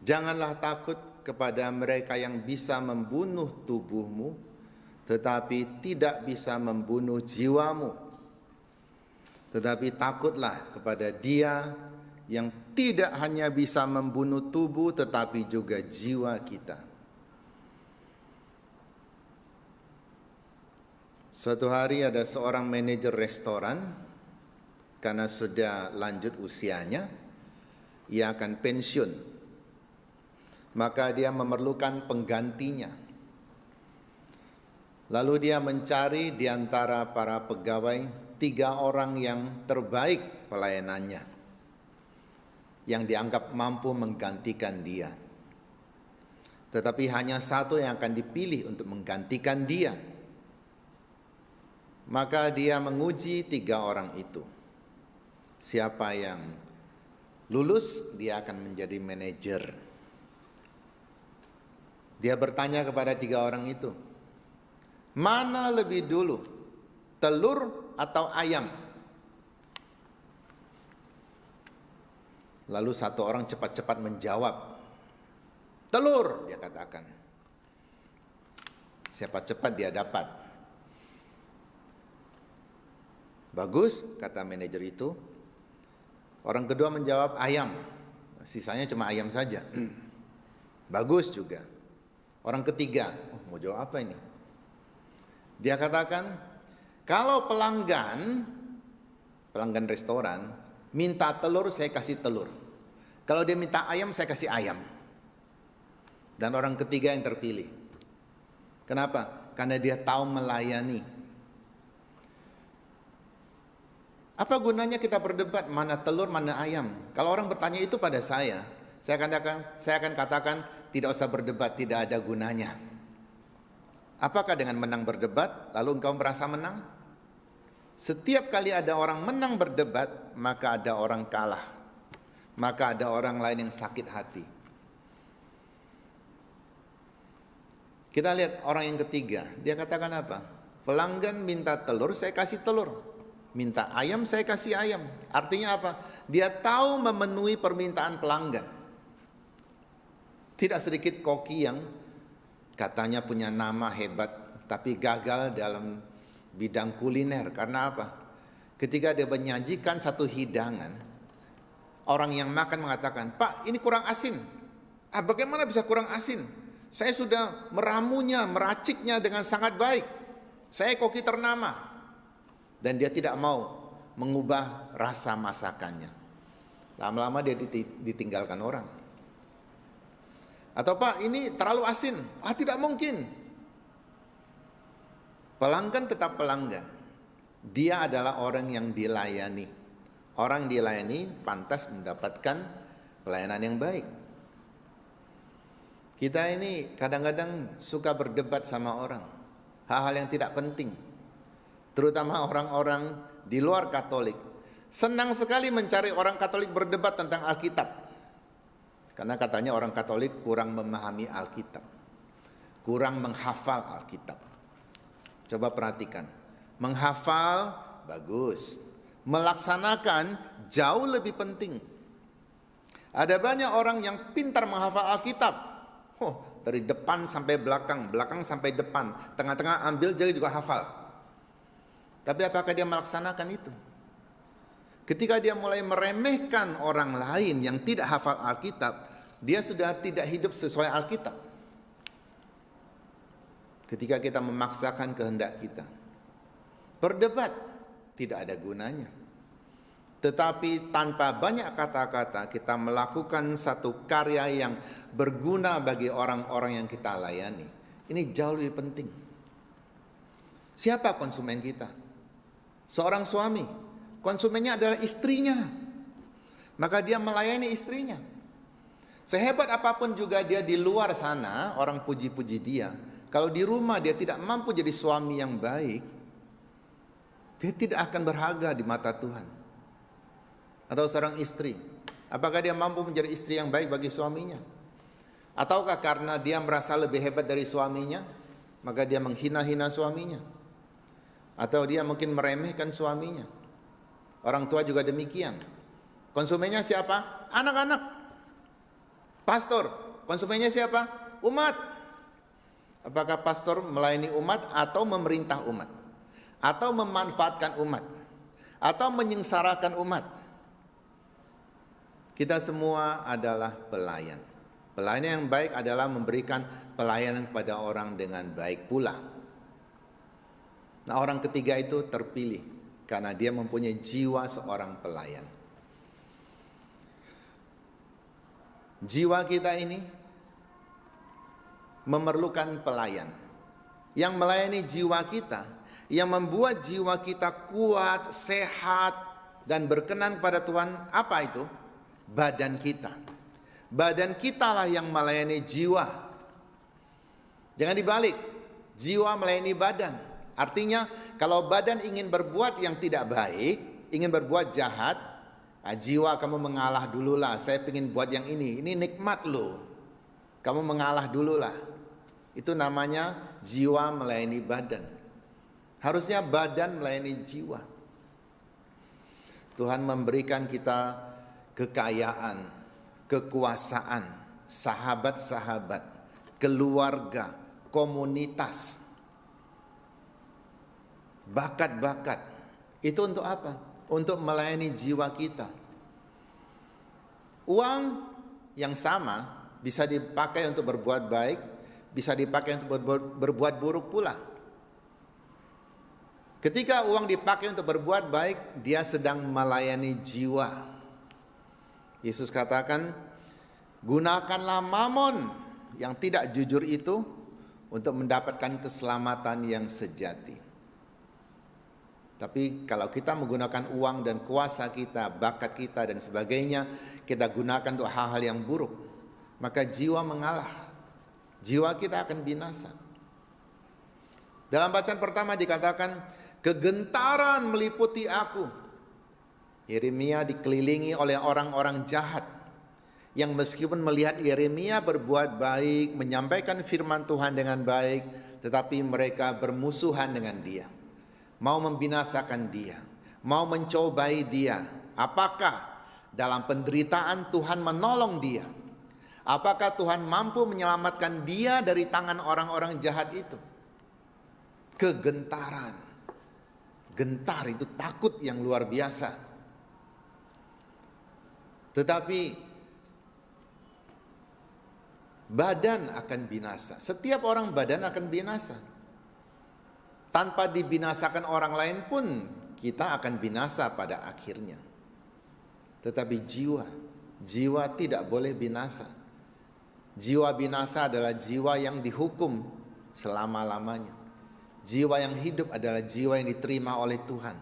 Janganlah takut kepada mereka yang bisa membunuh tubuhmu, tetapi tidak bisa membunuh jiwamu. Tetapi takutlah kepada Dia yang tidak hanya bisa membunuh tubuh, tetapi juga jiwa kita. Suatu hari ada seorang manajer restoran, karena sudah lanjut usianya, ia akan pensiun. Maka dia memerlukan penggantinya. Lalu dia mencari di antara para pegawai 3 orang yang terbaik pelayanannya, yang dianggap mampu menggantikan dia. Tetapi hanya satu yang akan dipilih untuk menggantikan dia. Maka dia menguji 3 orang itu. Siapa yang lulus, dia akan menjadi manajer. Dia bertanya kepada 3 orang itu, mana lebih dulu, telur atau ayam? Lalu satu orang cepat-cepat menjawab, telur, dia katakan. Siapa cepat dia dapat. Bagus, kata manajer itu. Orang kedua menjawab ayam, sisanya cuma ayam saja. Bagus juga. Orang ketiga, mau jawab apa ini? Dia katakan, kalau pelanggan restoran minta telur, saya kasih telur. Kalau dia minta ayam, saya kasih ayam. Dan orang ketiga yang terpilih. Kenapa? Karena dia tahu melayani. Apa gunanya kita berdebat mana telur, mana ayam? Kalau orang bertanya itu pada saya akan katakan tidak usah berdebat, tidak ada gunanya. Apakah dengan menang berdebat lalu engkau merasa menang? Setiap kali ada orang menang berdebat, maka ada orang kalah. Maka ada orang lain yang sakit hati. Kita lihat orang yang ketiga, dia katakan apa? Pelanggan minta telur, saya kasih telur. Minta ayam, saya kasih ayam. Artinya apa? Dia tahu memenuhi permintaan pelanggan. Tidak sedikit koki yang katanya punya nama hebat, tapi gagal dalam bidang kuliner. Karena apa? Ketika dia menyajikan satu hidangan, orang yang makan mengatakan, Pak, ini kurang asin. Bagaimana bisa kurang asin? Saya sudah meramunya, meraciknya dengan sangat baik. Saya koki ternama. Dan dia tidak mau mengubah rasa masakannya. Lama-lama dia ditinggalkan orang. Atau Pak, ini terlalu asin. Tidak mungkin. Pelanggan tetap pelanggan. Dia adalah orang yang dilayani. Orang yang dilayani pantas mendapatkan pelayanan yang baik. Kita ini kadang-kadang suka berdebat sama orang. Hal-hal yang tidak penting. Terutama orang-orang di luar Katolik. Senang sekali mencari orang Katolik berdebat tentang Alkitab. Karena katanya orang Katolik kurang memahami Alkitab. Kurang menghafal Alkitab. Coba perhatikan. Menghafal bagus. Melaksanakan jauh lebih penting. Ada banyak orang yang pintar menghafal Alkitab. Dari depan sampai belakang, belakang sampai depan, tengah-tengah ambil jadi juga hafal. Tapi apakah dia melaksanakan itu? Ketika dia mulai meremehkan orang lain yang tidak hafal Alkitab, dia sudah tidak hidup sesuai Alkitab. Ketika kita memaksakan kehendak kita, berdebat tidak ada gunanya. Tetapi tanpa banyak kata-kata kita melakukan satu karya yang berguna bagi orang-orang yang kita layani. Ini jauh lebih penting. Siapa konsumen kita? Seorang suami, konsumennya adalah istrinya. Maka dia melayani istrinya. Sehebat apapun juga dia di luar sana, orang puji-puji dia. Kalau di rumah dia tidak mampu jadi suami yang baik, dia tidak akan berharga di mata Tuhan. Atau seorang istri, apakah dia mampu menjadi istri yang baik bagi suaminya? Ataukah karena dia merasa lebih hebat dari suaminya, maka dia menghina-hina suaminya? Atau dia mungkin meremehkan suaminya? Orang tua juga demikian. Konsumennya siapa? Anak-anak. Pastor, konsumennya siapa? Umat. Apakah pastor melayani umat atau memerintah umat? Atau memanfaatkan umat? Atau menyengsarakan umat? Kita semua adalah pelayan. Pelayan yang baik adalah memberikan pelayanan kepada orang dengan baik pula. Nah, orang ketiga itu terpilih karena dia mempunyai jiwa seorang pelayan. Jiwa kita ini memerlukan pelayan yang melayani jiwa kita, yang membuat jiwa kita kuat, sehat, dan berkenan kepada Tuhan. Apa itu? Badan kita. Badan kita lah yang melayani jiwa. Jangan dibalik, jiwa melayani badan. Artinya kalau badan ingin berbuat yang tidak baik, ingin berbuat jahat, jiwa kamu mengalah dululah. Saya ingin buat yang ini nikmat loh. Kamu mengalah dululah. Itu namanya jiwa melayani badan. Harusnya badan melayani jiwa. Tuhan memberikan kita kekayaan, kekuasaan, sahabat-sahabat, keluarga, komunitas, bakat-bakat. Itu untuk apa? Untuk melayani jiwa kita. Uang yang sama bisa dipakai untuk berbuat baik, bisa dipakai untuk berbuat buruk pula. Ketika uang dipakai untuk berbuat baik, dia sedang melayani jiwa. Yesus katakan, gunakanlah mamon yang tidak jujur itu untuk mendapatkan keselamatan yang sejati. Tapi kalau kita menggunakan uang dan kuasa kita, bakat kita dan sebagainya, kita gunakan untuk hal-hal yang buruk, maka jiwa mengalah. Jiwa kita akan binasa. Dalam bacaan pertama dikatakan, kegentaran meliputi aku. Yeremia dikelilingi oleh orang-orang jahat yang meskipun melihat Yeremia berbuat baik, menyampaikan firman Tuhan dengan baik, tetapi mereka bermusuhan dengan dia. Mau membinasakan dia, mau mencobai dia. Apakah dalam penderitaan Tuhan menolong dia? Apakah Tuhan mampu menyelamatkan dia dari tangan orang-orang jahat itu? Kegentaran. Gentar itu takut yang luar biasa. Tetapi badan akan binasa. Setiap orang badan akan binasa. Tanpa dibinasakan orang lain pun kita akan binasa pada akhirnya. Tetapi jiwa tidak boleh binasa. Jiwa binasa adalah jiwa yang dihukum selama-lamanya. Jiwa yang hidup adalah jiwa yang diterima oleh Tuhan.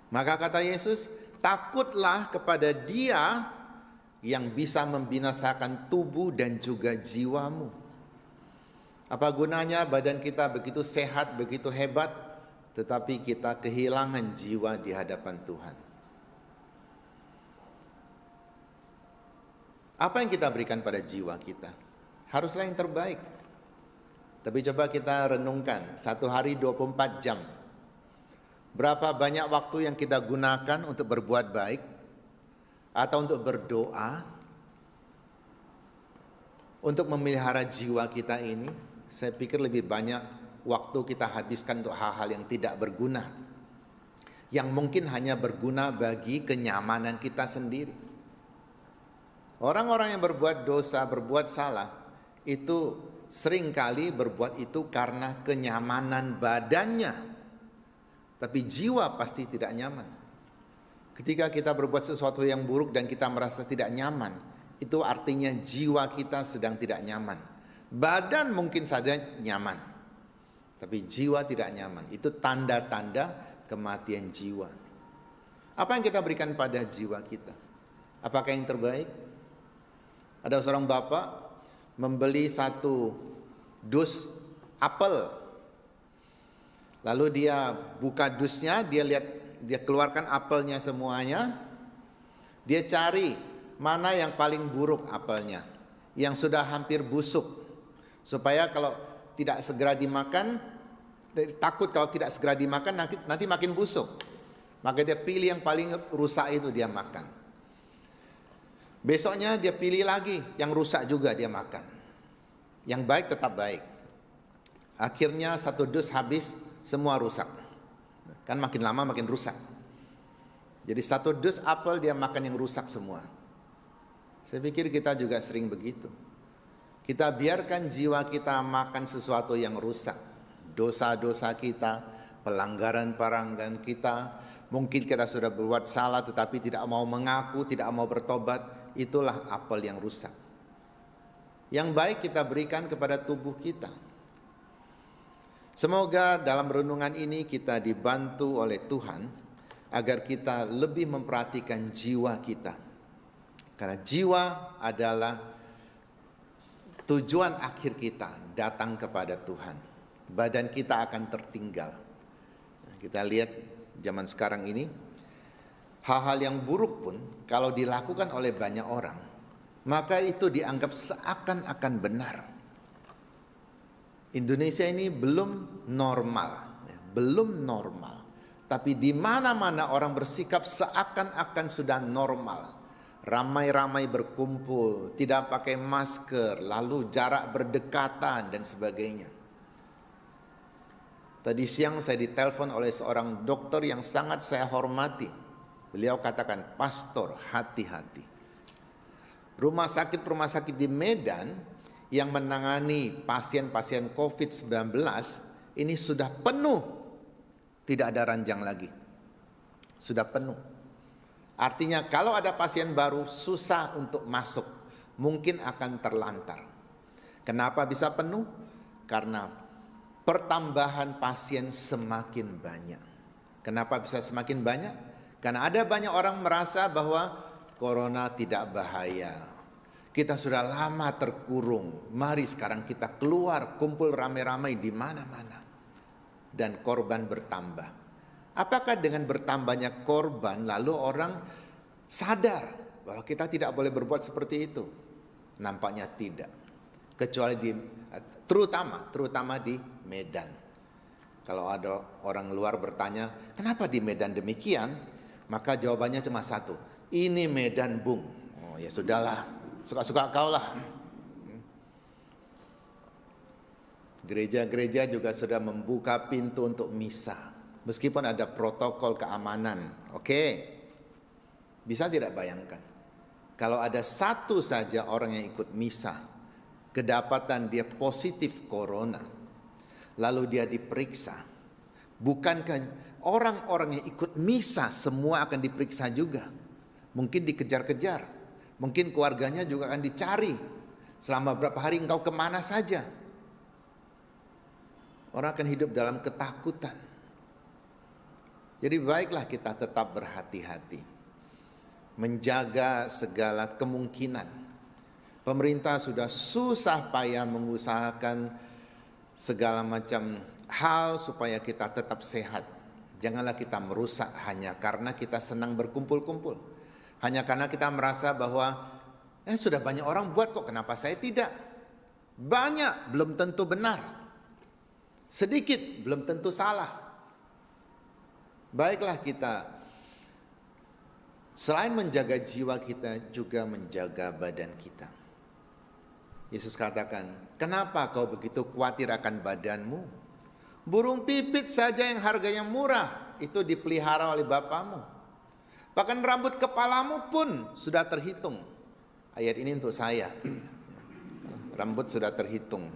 Maka kata Yesus, takutlah kepada Dia yang bisa membinasakan tubuh dan juga jiwamu. Apa gunanya badan kita begitu sehat, begitu hebat, tetapi kita kehilangan jiwa di hadapan Tuhan. Apa yang kita berikan pada jiwa kita? Haruslah yang terbaik. Tapi coba kita renungkan, satu hari 24 jam. Berapa banyak waktu yang kita gunakan untuk berbuat baik? Atau untuk berdoa? Untuk memelihara jiwa kita ini? Saya pikir lebih banyak waktu kita habiskan untuk hal-hal yang tidak berguna. Yang mungkin hanya berguna bagi kenyamanan kita sendiri. Orang-orang yang berbuat dosa, berbuat salah, itu seringkali berbuat itu karena kenyamanan badannya. Tapi jiwa pasti tidak nyaman. Ketika kita berbuat sesuatu yang buruk dan kita merasa tidak nyaman, itu artinya jiwa kita sedang tidak nyaman. Badan mungkin saja nyaman, tapi jiwa tidak nyaman. Itu tanda-tanda kematian jiwa. Apa yang kita berikan pada jiwa kita? Apakah yang terbaik? Ada seorang bapak membeli satu dus apel. Lalu dia buka dusnya, dia keluarkan apelnya semuanya. Dia cari mana yang paling buruk apelnya, yang sudah hampir busuk. Supaya kalau tidak segera dimakan, takut kalau tidak segera dimakan nanti makin busuk. Maka dia pilih yang paling rusak itu dia makan. Besoknya dia pilih lagi, yang rusak juga dia makan. Yang baik tetap baik. Akhirnya 1 dus habis, semua rusak. Kan makin lama makin rusak. Jadi 1 dus apel dia makan yang rusak semua. Saya pikir kita juga sering begitu. Kita biarkan jiwa kita makan sesuatu yang rusak. Dosa-dosa kita, pelanggaran-pelanggaran kita. Mungkin kita sudah berbuat salah tetapi tidak mau mengaku, tidak mau bertobat. Itulah apel yang rusak. Yang baik kita berikan kepada tubuh kita. Semoga dalam renungan ini kita dibantu oleh Tuhan agar kita lebih memperhatikan jiwa kita. Karena jiwa adalah tujuan akhir kita, datang kepada Tuhan. Badan kita akan tertinggal. Kita lihat zaman sekarang ini, hal-hal yang buruk pun kalau dilakukan oleh banyak orang, maka itu dianggap seakan-akan benar. Indonesia ini belum normal, belum normal. Tapi di mana-mana orang bersikap seakan-akan sudah normal. Ramai-ramai berkumpul, tidak pakai masker, lalu jarak berdekatan dan sebagainya. Tadi siang saya ditelepon oleh seorang dokter yang sangat saya hormati. Beliau katakan, "Pastor, hati-hati. Rumah sakit di Medan yang menangani pasien-pasien COVID-19 ini sudah penuh. Tidak ada ranjang lagi. Sudah penuh. Artinya kalau ada pasien baru susah untuk masuk. Mungkin akan terlantar. Kenapa bisa penuh? Karena pertambahan pasien semakin banyak. Kenapa bisa semakin banyak? Karena ada banyak orang merasa bahwa corona tidak bahaya. Kita sudah lama terkurung. Mari sekarang kita keluar, kumpul ramai-ramai di mana-mana. Dan korban bertambah. Apakah dengan bertambahnya korban lalu orang sadar bahwa kita tidak boleh berbuat seperti itu? Nampaknya tidak. Kecuali terutama di Medan. Kalau ada orang luar bertanya, kenapa di Medan demikian? Maka jawabannya cuma satu, ini Medan, Bung. Oh ya sudahlah, suka-suka kau lah. Gereja-gereja juga sudah membuka pintu untuk misa. Meskipun ada protokol keamanan. Oke. Bisa tidak bayangkan. Kalau ada satu saja orang yang ikut misa. Kedapatan dia positif corona. Lalu dia diperiksa. Bukankah orang-orang yang ikut misa semua akan diperiksa juga? Mungkin dikejar-kejar. Mungkin keluarganya juga akan dicari. Selama berapa hari engkau kemana saja? Orang akan hidup dalam ketakutan. Jadi baiklah kita tetap berhati-hati. Menjaga segala kemungkinan. Pemerintah sudah susah payah mengusahakan segala macam hal supaya kita tetap sehat. Janganlah kita merusak hanya karena kita senang berkumpul-kumpul. Hanya karena kita merasa bahwa sudah banyak orang buat kok, kenapa saya tidak? Banyak belum tentu benar. Sedikit belum tentu salah. Baiklah kita selain menjaga jiwa kita juga menjaga badan kita. Yesus katakan, kenapa kau begitu khawatir akan badanmu? Burung pipit saja yang harganya murah itu dipelihara oleh Bapamu. Bahkan rambut kepalamu pun sudah terhitung. Ayat ini untuk saya. Rambut sudah terhitung.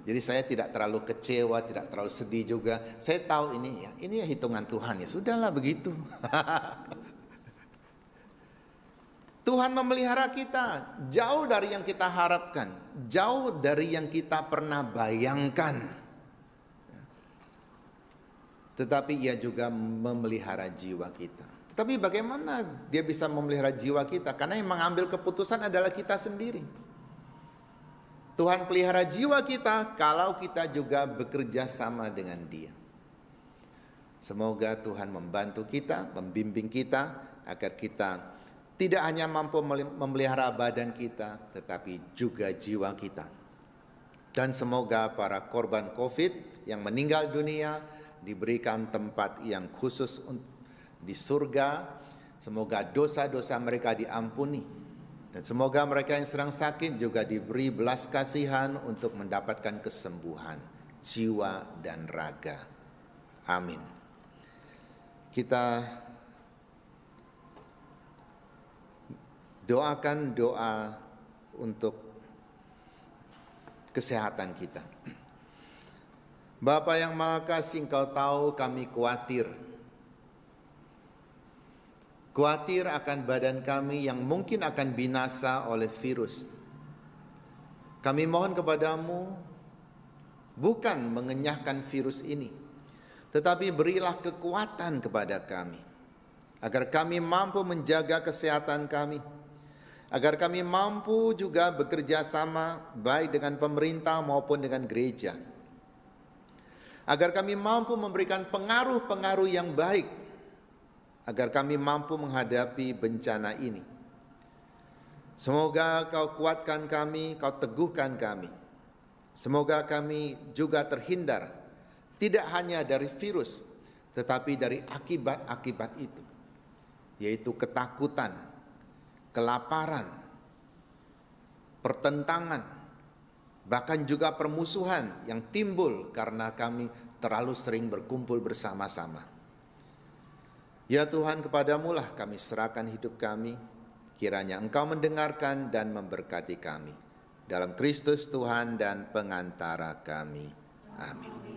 Jadi saya tidak terlalu kecewa, tidak terlalu sedih juga. Saya tahu ini ya hitungan Tuhan, ya sudahlah begitu. Tuhan memelihara kita jauh dari yang kita harapkan, jauh dari yang kita pernah bayangkan. Tetapi ia juga memelihara jiwa kita. Tetapi bagaimana dia bisa memelihara jiwa kita? Karena yang mengambil keputusan adalah kita sendiri. Tuhan pelihara jiwa kita kalau kita juga bekerja sama dengan Dia. Semoga Tuhan membantu kita, membimbing kita agar kita tidak hanya mampu memelihara badan kita, tetapi juga jiwa kita. Dan semoga para korban COVID yang meninggal dunia diberikan tempat yang khusus di surga. Semoga dosa-dosa mereka diampuni. Dan semoga mereka yang sedang sakit juga diberi belas kasihan untuk mendapatkan kesembuhan jiwa dan raga. Amin. Kita doakan doa untuk kesehatan kita. Bapa yang Maha Kasih, Engkau tahu kami khawatir akan badan kami yang mungkin akan binasa oleh virus. Kami mohon kepadamu bukan mengenyahkan virus ini, tetapi berilah kekuatan kepada kami, agar kami mampu menjaga kesehatan kami, agar kami mampu juga bekerja sama baik dengan pemerintah maupun dengan gereja, agar kami mampu memberikan pengaruh-pengaruh yang baik, agar kami mampu menghadapi bencana ini. Semoga Kau kuatkan kami, Kau teguhkan kami. Semoga kami juga terhindar, tidak hanya dari virus, tetapi dari akibat-akibat itu, yaitu ketakutan, kelaparan, pertentangan, bahkan juga permusuhan yang timbul karena kami terlalu sering berkumpul bersama-sama. Ya Tuhan, kepadamu-lah kami serahkan hidup kami, kiranya Engkau mendengarkan dan memberkati kami. Dalam Kristus Tuhan dan pengantara kami. Amin.